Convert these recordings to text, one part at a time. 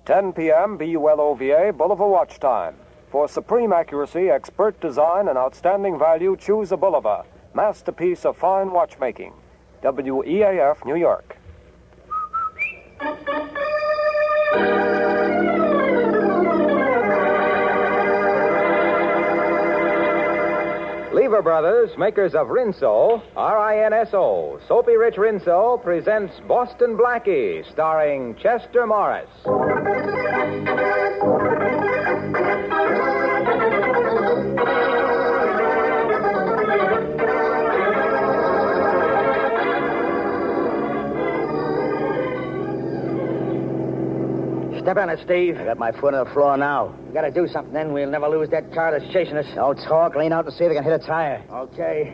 10 p.m. BULOVA, Bulova watch time. For supreme accuracy, expert design, and outstanding value, choose a Bulova, masterpiece of fine watchmaking. WEAF, New York. Lever Brothers, makers of Rinso, R-I-N-S-O, Soapy Rich Rinso, presents Boston Blackie, starring Chester Morris. Step on it, Steve. I got my foot on the floor now. We gotta do something then. We'll never lose that car that's chasing us. Don't talk. Lean out and see if you can hit a tire. Okay.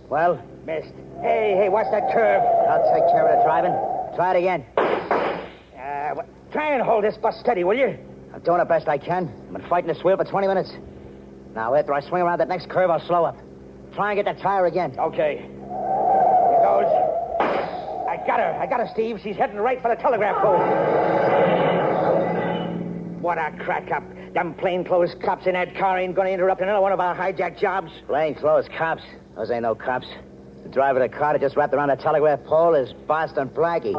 Well, Missed. Hey, watch that curve. I'll take care of the driving. Try it again. Try and hold this bus steady, will you? I'm doing the best I can. I've been fighting this wheel for 20 minutes. Now, after I swing around that next curve, I'll slow up. Try and get that tire again. Okay. Here goes. I got her, Steve. She's heading right for the telegraph pole. What a crack up. Them plainclothes cops in that car ain't gonna interrupt another one of our hijack jobs. Plainclothes cops. Those ain't no cops. The driver of the car that just wrapped around the telegraph pole is Boston Blackie.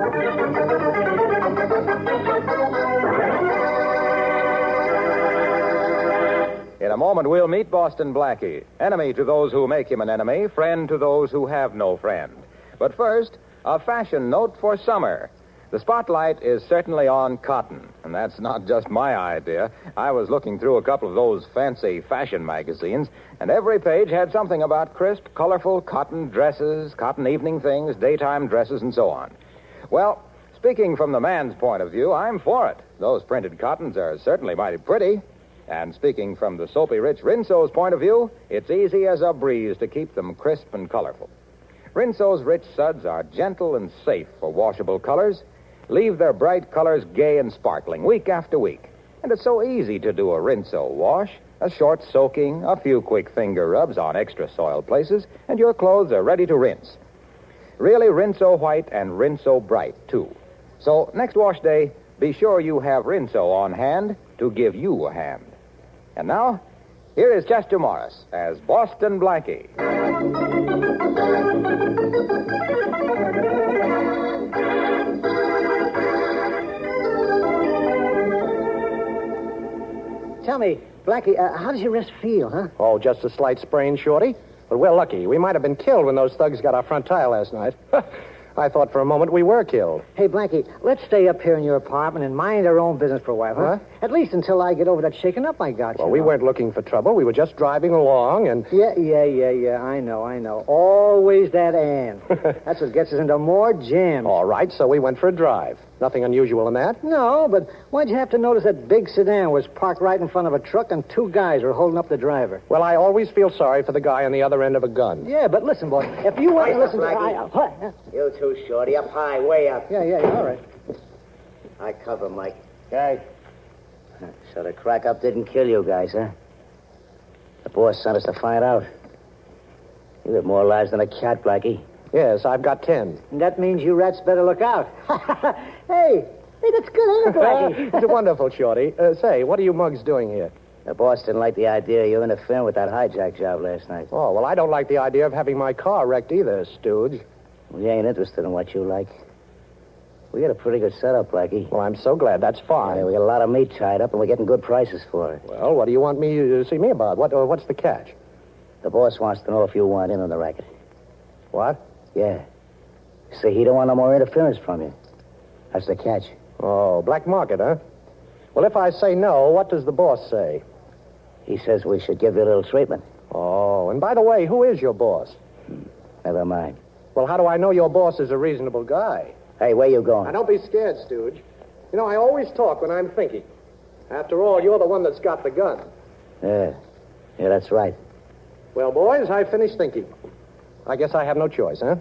In a moment, we'll meet Boston Blackie, enemy to those who make him an enemy, friend to those who have no friend. But first, a fashion note for summer. The spotlight is certainly on cotton, and that's not just my idea. I was looking through a couple of those fancy fashion magazines, and every page had something about crisp, colorful cotton dresses, cotton evening things, daytime dresses, and so on. Well, speaking from the man's point of view, I'm for it. Those printed cottons are certainly mighty pretty. And speaking from the Soapy Rich Rinso's point of view, it's easy as a breeze to keep them crisp and colorful. Rinso's rich suds are gentle and safe for washable colors. Leave their bright colors gay and sparkling week after week. And it's so easy to do a Rinso wash. A short soaking, a few quick finger rubs on extra soiled places, and your clothes are ready to rinse. Really Rinso white and Rinso bright, too. So next wash day, be sure you have Rinso on hand to give you a hand. And now, here is Chester Morris as Boston Blackie. Tell me, Blackie, how does your wrist feel, huh? Oh, just a slight sprain, Shorty. But we're lucky. We might have been killed when those thugs got our front tire last night. I thought for a moment we were killed. Hey, Blackie, let's stay up here in your apartment and mind our own business for a while, huh? What? At least until I get over that shaking up I got. Well, we weren't looking for trouble. We were just driving along and... Yeah. I know. Always that and. That's what gets us into more jams. All right, so we went for a drive. Nothing unusual in that? No, but why'd you have to notice that big sedan was parked right in front of a truck and two guys were holding up the driver? Well, I always feel sorry for the guy on the other end of a gun. Yeah, but listen, boy, if you want to listen to... Blackie. You too, Shorty. Up high, way up. Yeah, all right. I cover, Mike. Okay. So the crack up didn't kill you guys, huh? The boss sent us to find out. You have more lives than a cat, Blackie. Yes, I've got 10. And that means you rats better look out. Hey, that's good, ain't it, Blackie? It's wonderful, Shorty. Say, what are you mugs doing here? The boss didn't like the idea of you interfering with that hijack job last night. Oh, well, I don't like the idea of having my car wrecked either, Stooge. We ain't interested in what you like. We got a pretty good setup, Blackie. Well, I'm so glad. That's fine. Yeah, we got a lot of meat tied up, and we're getting good prices for it. Well, what do you want me to see me about? What's the catch? The boss wants to know if you want in on the racket. What? Yeah. See, he don't want no more interference from you. That's the catch. Oh, black market, huh? Well, if I say no, what does the boss say? He says we should give you a little treatment. Oh, and by the way, who is your boss? Never mind. Well, how do I know your boss is a reasonable guy? Hey, where you going? Now, don't be scared, Stooge. You know, I always talk when I'm thinking. After all, you're the one that's got the gun. Yeah, that's right. Well, boys, I finished thinking. I guess I have no choice, huh?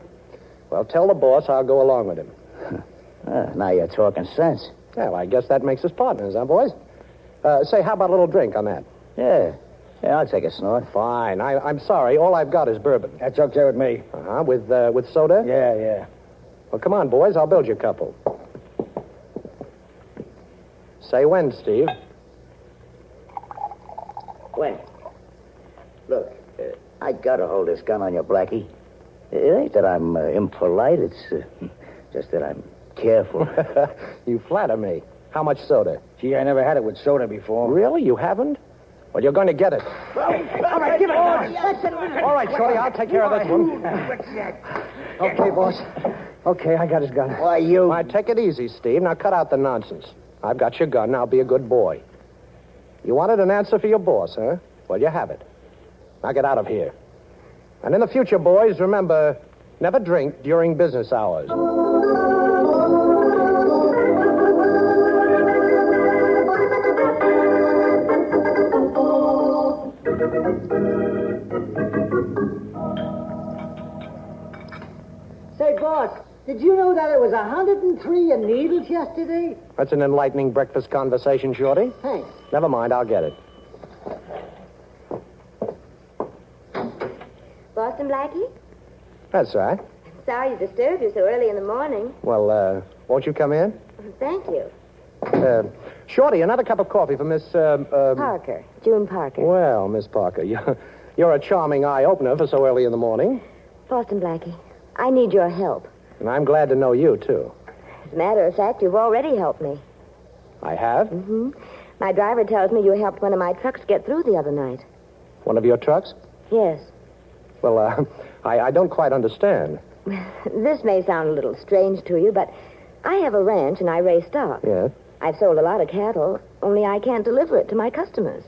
Well, tell the boss I'll go along with him. Now you're talking sense. Well, I guess that makes us partners, huh, boys? Say, how about a little drink on that? Yeah, I'll take a snort. Fine. I'm sorry. All I've got is bourbon. That's okay with me. Uh-huh. With soda? Yeah. Well, come on, boys. I'll build you a couple. Say when, Steve. When? Look, I gotta hold this gun on you, Blackie. It ain't that I'm impolite. It's just that I'm careful. You flatter me. How much soda? Gee, I never had it with soda before. Really? You haven't? Well, you're going to get it. All right, give it All right, Shorty, I'll take care of this one. Okay, boss. Okay, I got his gun. Why, you... All right, take it easy, Steve. Now cut out the nonsense. I've got your gun. Now be a good boy. You wanted an answer for your boss, huh? Well, you have it. Now get out of here. And in the future, boys, remember, never drink during business hours. Say, boss, did you know that it was 103 in needles yesterday? That's an enlightening breakfast conversation, Shorty. Thanks. Never mind, I'll get it. Boston Blackie? That's right. Sorry to disturb you so early in the morning. Well, won't you come in? Thank you. Shorty, another cup of coffee for Miss, Parker. June Parker. Well, Miss Parker, you're a charming eye-opener for so early in the morning. Boston Blackie, I need your help. And I'm glad to know you, too. As a matter of fact, you've already helped me. I have? Mm-hmm. My driver tells me you helped one of my trucks get through the other night. One of your trucks? Yes. Well, I don't quite understand. This may sound a little strange to you, but I have a ranch and I raise stock. Yes? I've sold a lot of cattle, only I can't deliver it to my customers.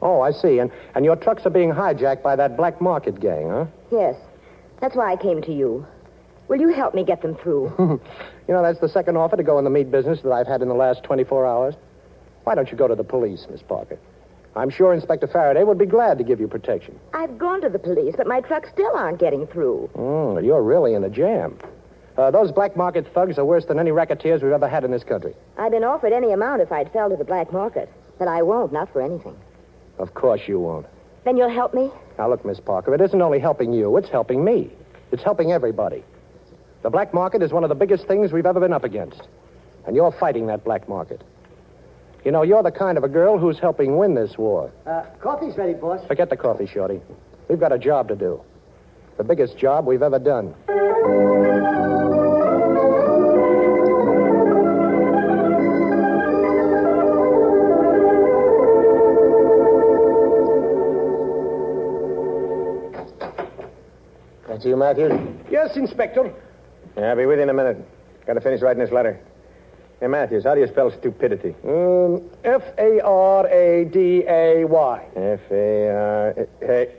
Oh, I see. And your trucks are being hijacked by that black market gang, huh? Yes. That's why I came to you. Will you help me get them through? That's the second offer to go in the meat business that I've had in the last 24 hours. Why don't you go to the police, Miss Parker? I'm sure Inspector Faraday would be glad to give you protection. I've gone to the police, but my trucks still aren't getting through. You're really in a jam. Those black market thugs are worse than any racketeers we've ever had in this country. I've been offered any amount if I'd sell to the black market, but I won't, not for anything. Of course you won't. Then you'll help me? Now, look, Miss Parker, it isn't only helping you, it's helping me. It's helping everybody. The black market is one of the biggest things we've ever been up against. And you're fighting that black market. You're the kind of a girl who's helping win this war. Coffee's ready, boss. Forget the coffee, Shorty. We've got a job to do. The biggest job we've ever done. That's you, Matthews? Yes, Inspector. Yeah, I'll be with you in a minute. Got to finish writing this letter. Hey, Matthews, how do you spell stupidity? F-A-R-A-D-A-Y. F-A-R... Hey,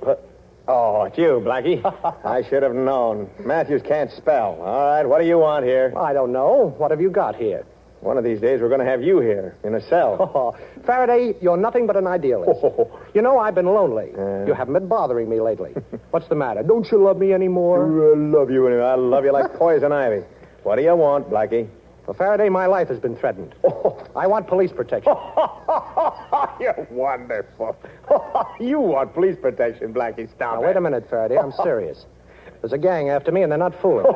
oh, it's you, Blackie. I should have known. Matthews can't spell. All right, what do you want here? I don't know. What have you got here? One of these days, we're going to have you here, in a cell. Oh, Faraday, you're nothing but an idealist. I've been lonely. You haven't been bothering me lately. What's the matter? Don't you love me anymore? I love you anyway. I love you like poison ivy. What do you want, Blackie? Well, Faraday, my life has been threatened. I want police protection. You're wonderful. You want police protection, Blackie. Stop Now, wait a minute, Faraday. I'm serious. There's a gang after me, and they're not fooling.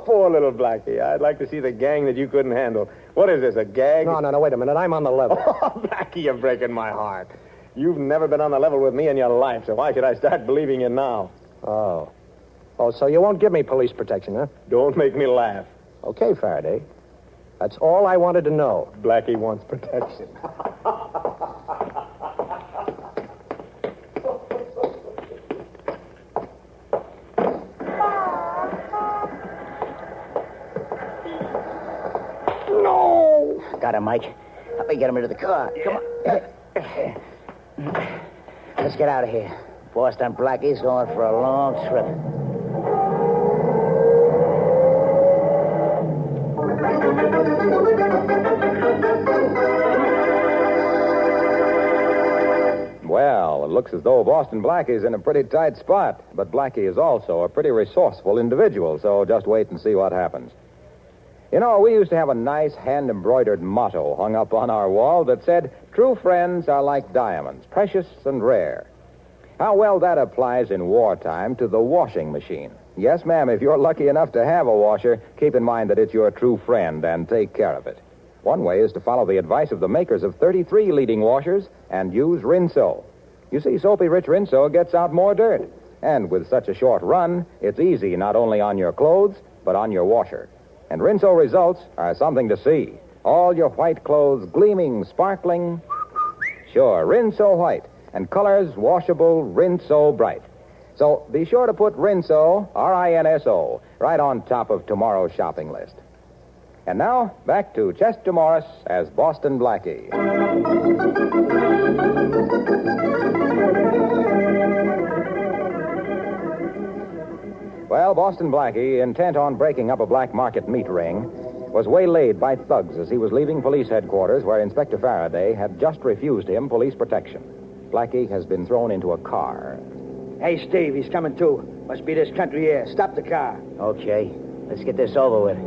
Poor little Blackie. I'd like to see the gang that you couldn't handle. What is this, a gag? No, wait a minute. I'm on the level. Blackie, you're breaking my heart. You've never been on the level with me in your life, so why should I start believing you now? Oh, so you won't give me police protection, huh? Don't make me laugh. Okay, Faraday. That's all I wanted to know. Blackie wants protection. No! Got him, Mike. Help me get him into the car. Come on. Let's get out of here. Boston Blackie's going for a long trip. Well, it looks as though Boston Blackie's in a pretty tight spot. But Blackie is also a pretty resourceful individual, so just wait and see what happens. We used to have a nice hand-embroidered motto hung up on our wall that said, "True friends are like diamonds, precious and rare." How well that applies in wartime to the washing machine. Yes, ma'am, if you're lucky enough to have a washer, keep in mind that it's your true friend and take care of it. One way is to follow the advice of the makers of 33 leading washers and use Rinso. You see, soapy-rich Rinso gets out more dirt. And with such a short run, it's easy not only on your clothes, but on your washer. And Rinso results are something to see. All your white clothes gleaming, sparkling. Sure, Rinso white. And colors washable, Rinso bright. So be sure to put Rinso, R-I-N-S-O, right on top of tomorrow's shopping list. And now, back to Chester Morris as Boston Blackie. Well, Boston Blackie, intent on breaking up a black market meat ring, was waylaid by thugs as he was leaving police headquarters where Inspector Faraday had just refused him police protection. Blackie has been thrown into a car. Hey, Steve, he's coming too. Must be this country air. Stop the car. Okay, let's get this over with.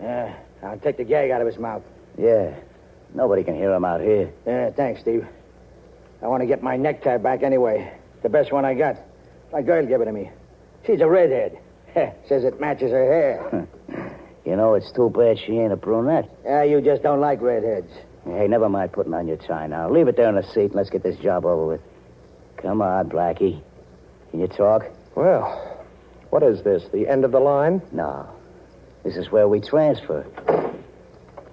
Yeah, I'll take the gag out of his mouth. Yeah, nobody can hear him out here. Yeah, thanks, Steve. I want to get my necktie back anyway. The best one I got. My girl gave it to me. She's a redhead. Says it matches her hair. You know, it's too bad she ain't a brunette. Yeah, you just don't like redheads. Hey, never mind putting on your tie now. Leave it there in the seat and let's get this job over with. Come on, Blackie. Can you talk? Well, what is this, the end of the line? No. This is where we transfer.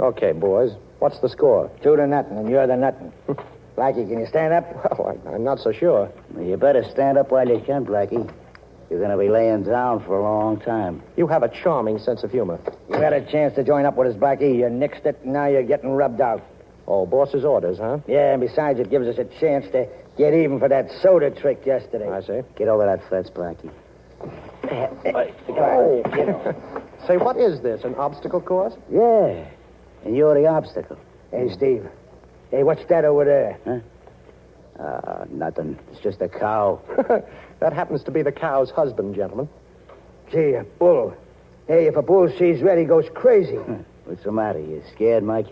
Okay, boys. What's the score? 2-0, and you're the nothing. Blackie, can you stand up? Well, I'm not so sure. Well, you better stand up while you can, Blackie. You're going to be laying down for a long time. You have a charming sense of humor. You had a chance to join up with us, Blackie. You nixed it, and now you're getting rubbed out. Oh, boss's orders, huh? Yeah, and besides, it gives us a chance to get even for that soda trick yesterday. I see. Get over that fence, Blackie. Say, what is this, an obstacle course? Yeah, and you're the obstacle. Hey, Steve. Hey, what's that over there? Huh? Nothing. It's just a cow. That happens to be the cow's husband, gentlemen. Gee, a bull. Hey, if a bull sees red, he goes crazy. What's the matter? You scared, Mike?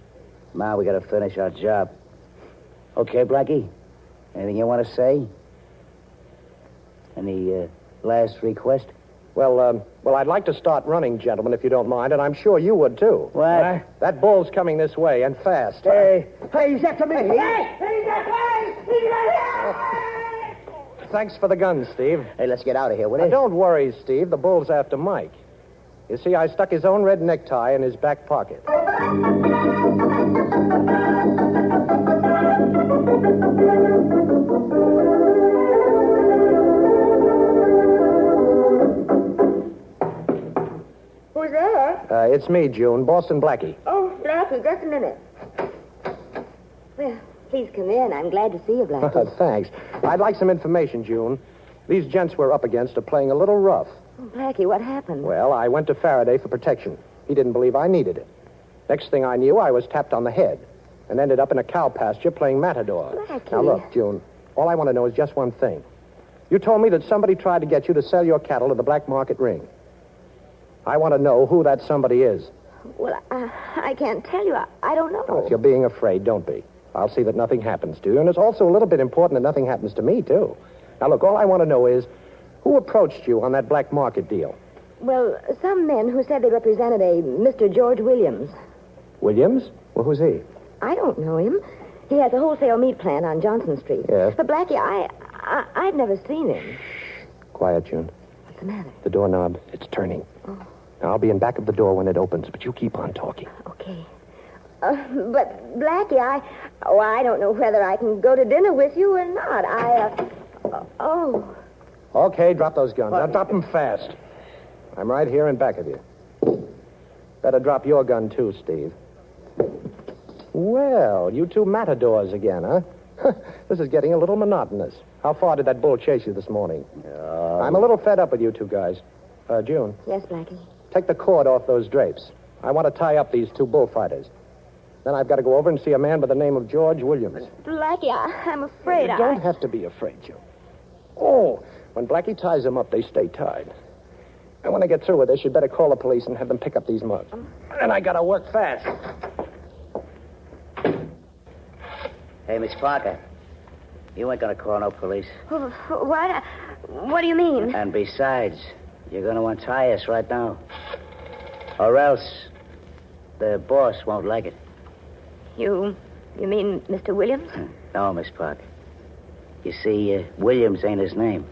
Now we got to finish our job. Okay, Blackie? Anything you want to say? Any last request? Well, I'd like to start running, gentlemen, if you don't mind, and I'm sure you would, too. What? That bull's coming this way, and fast. Hey, he's after me. Hey, he's after me. Thanks for the gun, Steve. Hey, let's get out of here, will Now, you? don't worry, Steve. The bull's after Mike. You see, I stuck his own red necktie in his back pocket. Who's there? It's me, June. Boston Blackie. Oh, Blackie, just a minute. Well, please come in. I'm glad to see you, Blackie. Thanks. I'd like some information, June. These gents we're up against are playing a little rough. Oh, Blackie, what happened? Well, I went to Faraday for protection. He didn't believe I needed it. Next thing I knew, I was tapped on the head and ended up in a cow pasture playing matador. Blackie. Now, look, June, all I want to know is just one thing. You told me that somebody tried to get you to sell your cattle to the black market ring. I want to know who that somebody is. Well, I can't tell you. I don't know. Now, if you're being afraid, don't be. I'll see that nothing happens to you, and it's also a little bit important that nothing happens to me, too. Now, look, all I want to know is who approached you on that black market deal? Well, some men who said they represented a Mr. George Williams. Williams? Well, who's he? I don't know him. He has a wholesale meat plant on Johnson Street. Yes? But, Blackie, I've never seen him. Quiet, June. What's the matter? The doorknob, it's turning. Oh. Now, I'll be in back of the door when it opens, but you keep on talking. Okay. But, Blackie, I don't know whether I can go to dinner with you or not. Oh. Okay, drop those guns. Now, drop them fast. I'm right here in back of you. Better drop your gun, too, Steve. Well, you two matadors again, huh? This is getting a little monotonous. How far did that bull chase you this morning? I'm a little fed up with you two guys. June. Yes, Blackie. Take the cord off those drapes. I want to tie up these two bullfighters. Then I've got to go over and see a man by the name of George Williams. Blackie, I'm afraid You don't have to be afraid, June. Oh, when Blackie ties them up, they stay tied. And when I get through with this, you'd better call the police and have them pick up these mugs. And I got to work fast. Hey, Miss Parker. You ain't going to call no police. What? What do you mean? And besides, you're going to untie us right now. Or else the boss won't like it. You mean Mr. Williams? No, Miss Parker. You see, Williams ain't his name.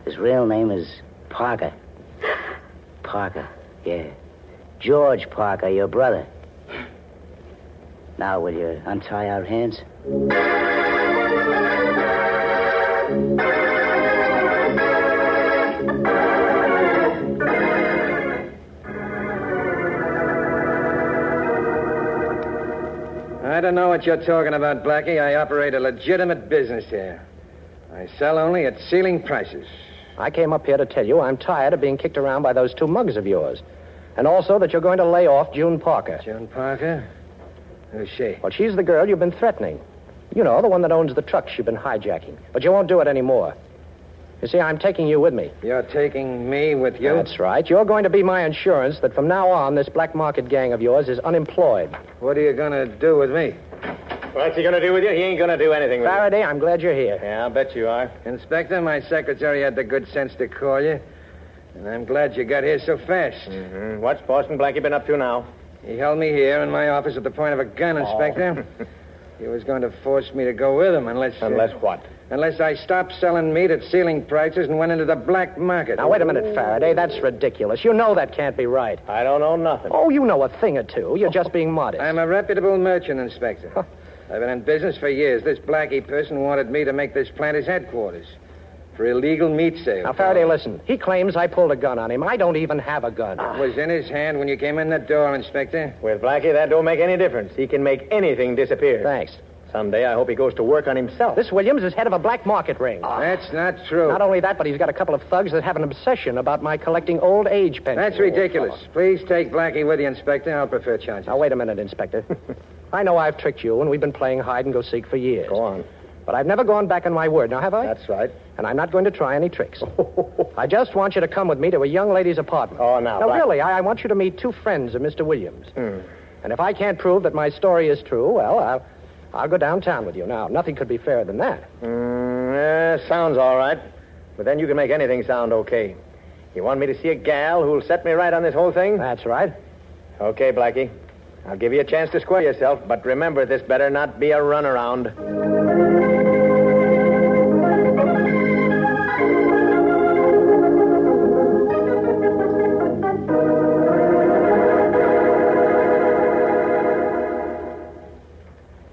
His real name is Parker. Parker, yeah. George Parker, your brother. Now, will you untie our hands? I don't know what you're talking about, Blackie. I operate a legitimate business here. I sell only at ceiling prices. I came up here to tell you I'm tired of being kicked around by those two mugs of yours. And also that you're going to lay off June Parker. June Parker? Who's she? Well, she's the girl you've been threatening. You know, the one that owns the trucks you've been hijacking. But you won't do it anymore. You see, I'm taking you with me. You're taking me with you? That's right. You're going to be my insurance that from now on, this black market gang of yours is unemployed. What are you going to do with me? What's he going to do with you? He ain't going to do anything with Faraday, I'm glad you're here. you. Yeah, I'll bet you are. Inspector, my secretary had the good sense to call you. And I'm glad you got here so fast. Mm-hmm. What's Boston Blackie been up to now? He held me here in my office at the point of a gun, Inspector. He was going to force me to go with him unless... Unless what? Unless I stopped selling meat at ceiling prices and went into the black market. Now, wait a minute, Faraday. That's ridiculous. You know that can't be right. I don't know nothing. Oh, you know a thing or two. You're just being modest. I'm a reputable merchant, Inspector. I've been in business for years. This Blackie person wanted me to make this plant his headquarters for illegal meat sales. Now, Faraday, listen. He claims I pulled a gun on him. I don't even have a gun. It was in his hand when you came in the door, Inspector. With Blackie, that don't make any difference. He can make anything disappear. Thanks. Someday I hope he goes to work on himself. This Williams is head of a black market ring. That's not true. Not only that, but he's got a couple of thugs that have an obsession about my collecting old age pensions. That's ridiculous. Please take Blackie with you, Inspector. I'll prefer charges. Now, wait a minute, Inspector. I know I've tricked you, and we've been playing hide-and-go-seek for years. Go on. But I've never gone back on my word, now have I? That's right. And I'm not going to try any tricks. I just want you to come with me to a young lady's apartment. Oh, now, No, Black- really, I want you to meet two friends of Mr. Williams. Hmm. And if I can't prove that my story is true, well, I'll go downtown with you. Now, nothing could be fairer than that. Sounds all right. But then you can make anything sound okay. You want me to see a gal who'll set me right on this whole thing? That's right. Okay, Blackie. I'll give you a chance to square yourself, but remember, this better not be a runaround.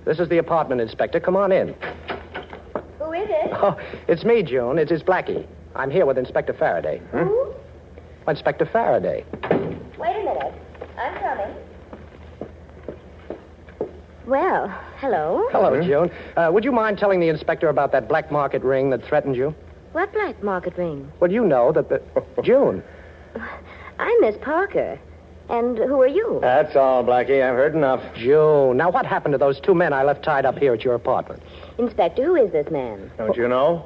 This is the apartment, Inspector. Come on in. Who is it? Oh, it's me, June. It's Blackie. I'm here with Inspector Faraday. Who? Inspector Faraday. Wait a minute. I'm coming. Well, hello. Hello, June. Would you mind telling the inspector about that black market ring that threatened you? What black market ring? Well, you know that the... June. I'm Miss Parker. And who are you? That's all, Blackie. I've heard enough. June. Now, what happened to those two men I left tied up here at your apartment? Inspector, who is this man? Don't you know?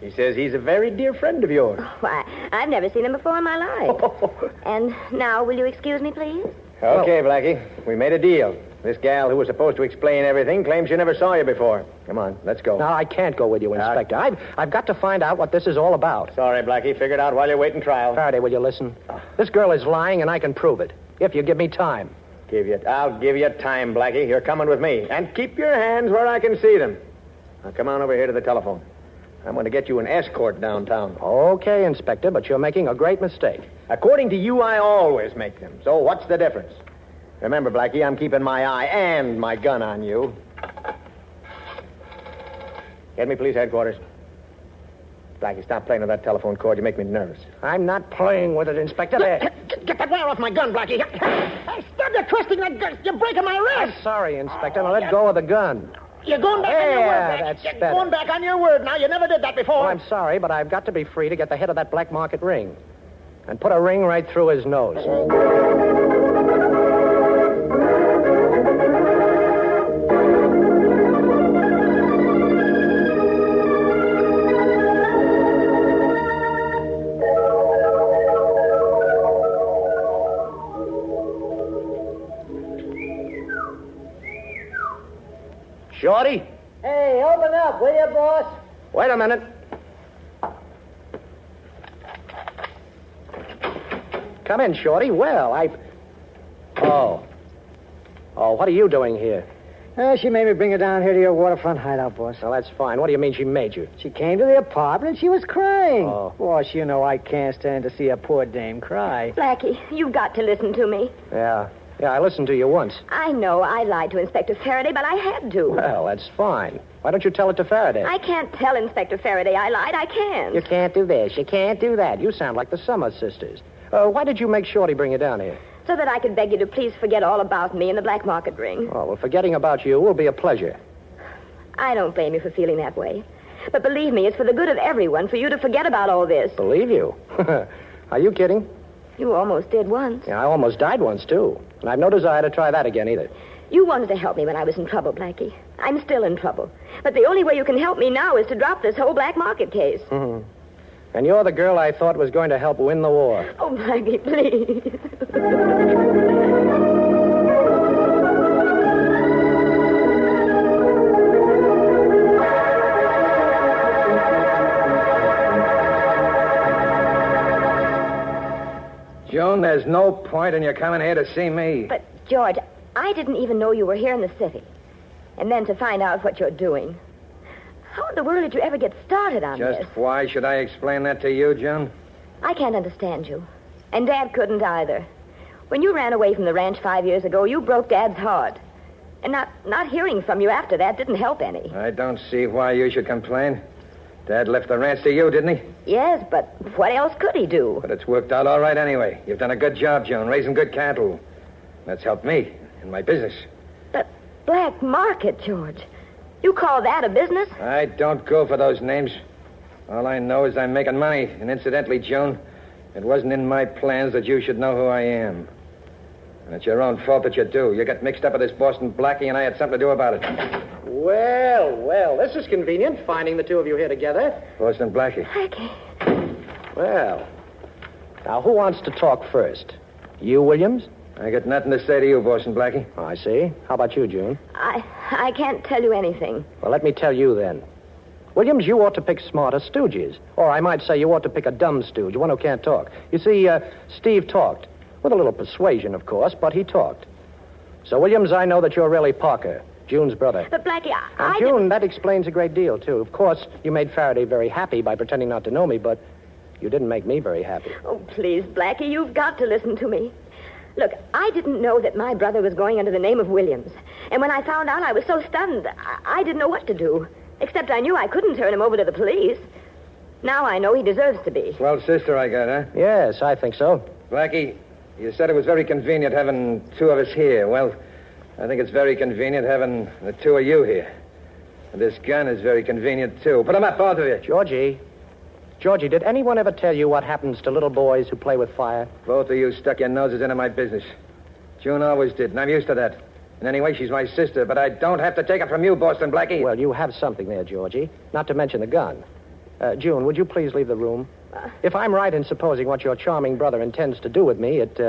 He says he's a very dear friend of yours. Why, I've never seen him before in my life. And now, will you excuse me, please? Okay, Blackie. We made a deal. This gal who was supposed to explain everything claims she never saw you before. Come on, let's go. No, I can't go with you, Inspector. I've got to find out what this is all about. Sorry, Blackie. Figure it out while you're waiting trial. Faraday, will you listen? This girl is lying, and I can prove it. If you give me time. I'll give you time, Blackie. You're coming with me. And keep your hands where I can see them. Now, come on over here to the telephone. I'm going to get you an escort downtown. Okay, Inspector, but you're making a great mistake. According to you, I always make them. So what's the difference? Remember, Blackie, I'm keeping my eye and my gun on you. Get me, police headquarters. Blackie, stop playing with that telephone cord. You make me nervous. I'm not playing with it, Inspector. There. Get that wire off my gun, Blackie. Hey, stop you twisting that gun. You're breaking my wrist. I'm sorry, Inspector. Now let go of the gun. You're going back on your word. That's You're better. going back on your word now. You never did that before. Well, I'm sorry, but I've got to be free to get the head of that black market ring. And put a ring right through his nose. Shorty? Hey, open up, will you, boss? Wait a minute. Come in, Shorty. Well, Oh, Oh, what are you doing here? She made me bring her down here to your waterfront hideout, boss. Well, that's fine. What do you mean she made you? She came to the apartment and she was crying. Oh. Boss, you know I can't stand to see a poor dame cry. Blackie, you've got to listen to me. Yeah, I listened to you once. I know I lied to Inspector Faraday, but I had to. Well, that's fine. Why don't you tell it to Faraday? I can't tell Inspector Faraday I lied. I can't. You can't do this. You can't do that. You sound like the Summer Sisters. Why did you make Shorty bring you down here? So that I could beg you to please forget all about me and the black market ring. Oh, well, forgetting about you will be a pleasure. I don't blame you for feeling that way. But believe me, it's for the good of everyone for you to forget about all this. Believe you? Are you kidding? You almost did once. Yeah, I almost died once, too. And I've no desire to try that again, either. You wanted to help me when I was in trouble, Blackie. I'm still in trouble. But the only way you can help me now is to drop this whole black market case. Mm-hmm. And you're the girl I thought was going to help win the war. Oh, Blackie, please. June, there's no point in you coming here to see me. But, George, I didn't even know you were here in the city. And then to find out what you're doing. How in the world did you ever get started on this? Just why should I explain that to you, June? I can't understand you. And Dad couldn't either. When you ran away from the ranch 5 years ago, you broke Dad's heart. And not hearing from you after that didn't help any. I don't see why you should complain. Dad left the ranch to you, didn't he? Yes, but what else could he do? But it's worked out all right anyway. You've done a good job, June, raising good cattle. That's helped me in my business. But black market, George. You call that a business? I don't go for those names. All I know is I'm making money. And incidentally, Joan, it wasn't in my plans that you should know who I am. And it's your own fault that you do. You got mixed up with this Boston Blackie, and I had something to do about it. Well, this is convenient, finding the two of you here together. Boston Blackie. Blackie. Well, now who wants to talk first? You, Williams? I got nothing to say to you, Boston Blackie. Oh, I see. How about you, June? I can't tell you anything. Well, let me tell you then. Williams, you ought to pick smarter stooges. Or I might say you ought to pick a dumb stooge, one who can't talk. You see, Steve talked. With a little persuasion, of course, but he talked. So, Williams, I know that you're really Parker, June's brother. But, Blackie, And June, that explains a great deal, too. Of course, you made Faraday very happy by pretending not to know me, but you didn't make me very happy. Oh, please, Blackie, you've got to listen to me. Look, I didn't know that my brother was going under the name of Williams. And when I found out, I was so stunned, I didn't know what to do. Except I knew I couldn't turn him over to the police. Now I know he deserves to be. Swell sister I got, huh? Yes, I think so. Blackie, you said it was very convenient having two of us here. Well, I think it's very convenient having the two of you here. And this gun is very convenient, too. Put them up, both of you. Georgie, did anyone ever tell you what happens to little boys who play with fire? Both of you stuck your noses into my business. June always did, and I'm used to that. And anyway, she's my sister, but I don't have to take it from you, Boston Blackie. Well, you have something there, Georgie. Not to mention the gun. June, would you please leave the room? If I'm right in supposing what your charming brother intends to do with me, it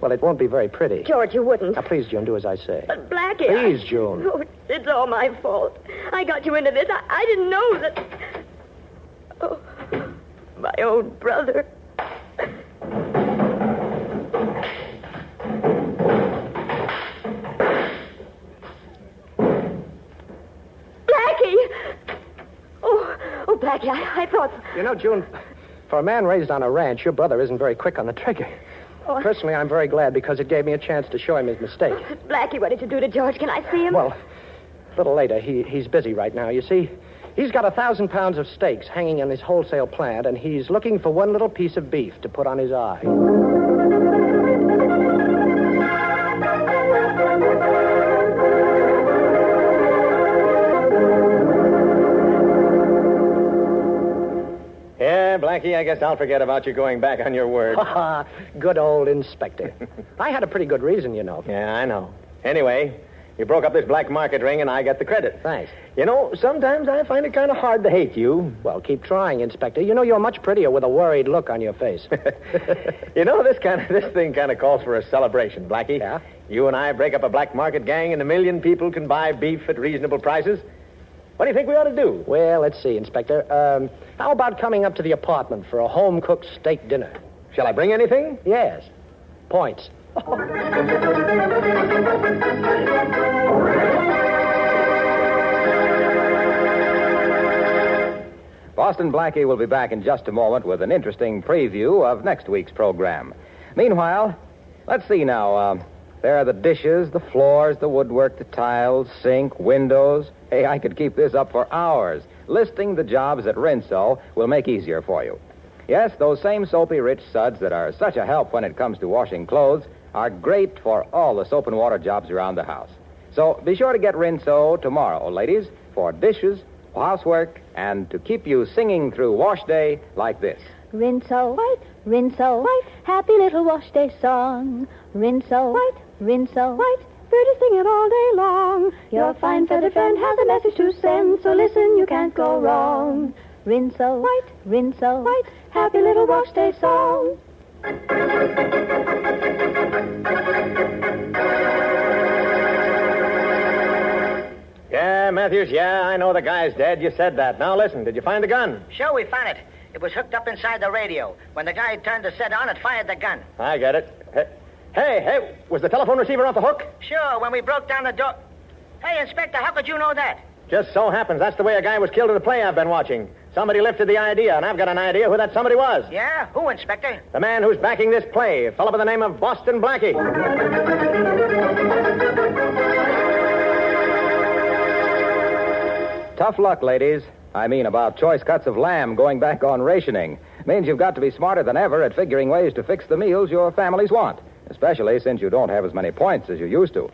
won't be very pretty. George, you wouldn't. Now, please, June, do as I say. But, Blackie, Please, June. Oh, it's all my fault. I got you into this. I didn't know that... Oh, my own brother. Blackie! Oh, Blackie, I thought... You know, June, for a man raised on a ranch, your brother isn't very quick on the trigger. Oh. Personally, I'm very glad because it gave me a chance to show him his mistake. Blackie, what did you do to George? Can I see him? Well, a little later. He's busy right now. You see, he's got 1,000 pounds of steaks hanging in his wholesale plant, and he's looking for one little piece of beef to put on his eye. Yeah, Blackie, I guess I'll forget about you going back on your word. Good old inspector. I had a pretty good reason, you know. Yeah, I know. Anyway, you broke up this black market ring, and I get the credit. Thanks. You know, sometimes I find it kind of hard to hate you. Well, keep trying, Inspector. You know you're much prettier with a worried look on your face. You know, this thing kind of calls for a celebration, Blackie. Yeah? You and I break up a black market gang, and 1 million people can buy beef at reasonable prices. What do you think we ought to do? Well, let's see, Inspector. How about coming up to the apartment for a home-cooked steak dinner? Shall I bring anything? Yes. Points. Boston Blackie will be back in just a moment with an interesting preview of next week's program. Meanwhile, let's see now. There are the dishes, the floors, the woodwork, the tiles, sink, windows. Hey, I could keep this up for hours. Listing the jobs at Rinso will make easier for you. Yes, those same soapy rich suds that are such a help when it comes to washing clothes are great for all the soap and water jobs around the house. So be sure to get Rinso tomorrow, ladies, for dishes, housework, and to keep you singing through wash day like this. Rinso white, happy little wash day song. Rinso white, birdies sing it all day long. Your fine feathered friend has a message to send, so listen, you can't go wrong. Rinso white, happy little wash day song. Yeah, Matthews, I know the guy's dead. You said that. Now listen, did you find the gun? Sure, we found it. It was hooked up inside the radio. When the guy turned the set on, it fired the gun. I get it. Hey, was the telephone receiver off the hook? Sure, when we broke down the door... Hey, Inspector, how could you know that? Just so happens that's the way a guy was killed in the play I've been watching. Somebody lifted the idea, and I've got an idea who that somebody was. Yeah? Who, Inspector? The man who's backing this play, a fellow by the name of Boston Blackie. Tough luck, ladies. I mean about choice cuts of lamb going back on rationing. Means you've got to be smarter than ever at figuring ways to fix the meals your families want, especially since you don't have as many points as you used to.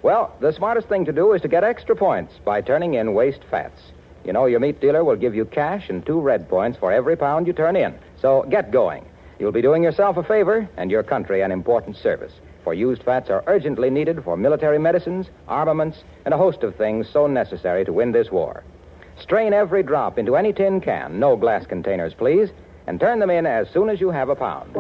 Well, the smartest thing to do is to get extra points by turning in waste fats. You know, your meat dealer will give you cash and 2 red points for every pound you turn in. So get going. You'll be doing yourself a favor and your country an important service. For used fats are urgently needed for military medicines, armaments, and a host of things so necessary to win this war. Strain every drop into any tin can, no glass containers, please, and turn them in as soon as you have a pound.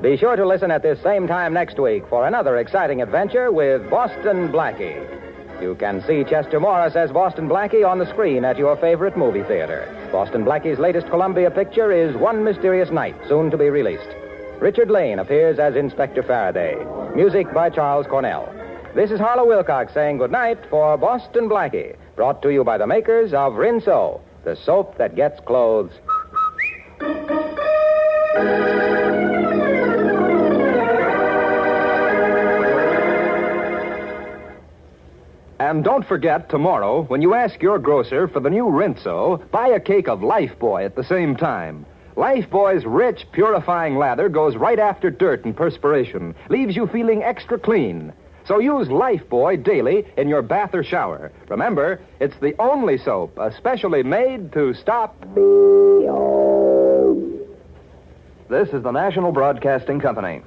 Be sure to listen at this same time next week for another exciting adventure with Boston Blackie. You can see Chester Morris as Boston Blackie on the screen at your favorite movie theater. Boston Blackie's latest Columbia picture is One Mysterious Night, soon to be released. Richard Lane appears as Inspector Faraday. Music by Charles Cornell. This is Harlow Wilcox saying goodnight for Boston Blackie, brought to you by the makers of Rinso, the soap that gets clothes. And don't forget, tomorrow, when you ask your grocer for the new Rinso, buy a cake of Lifebuoy at the same time. Lifebuoy's rich, purifying lather goes right after dirt and perspiration, leaves you feeling extra clean. So use Lifebuoy daily in your bath or shower. Remember, it's the only soap especially made to stop... This is the National Broadcasting Company.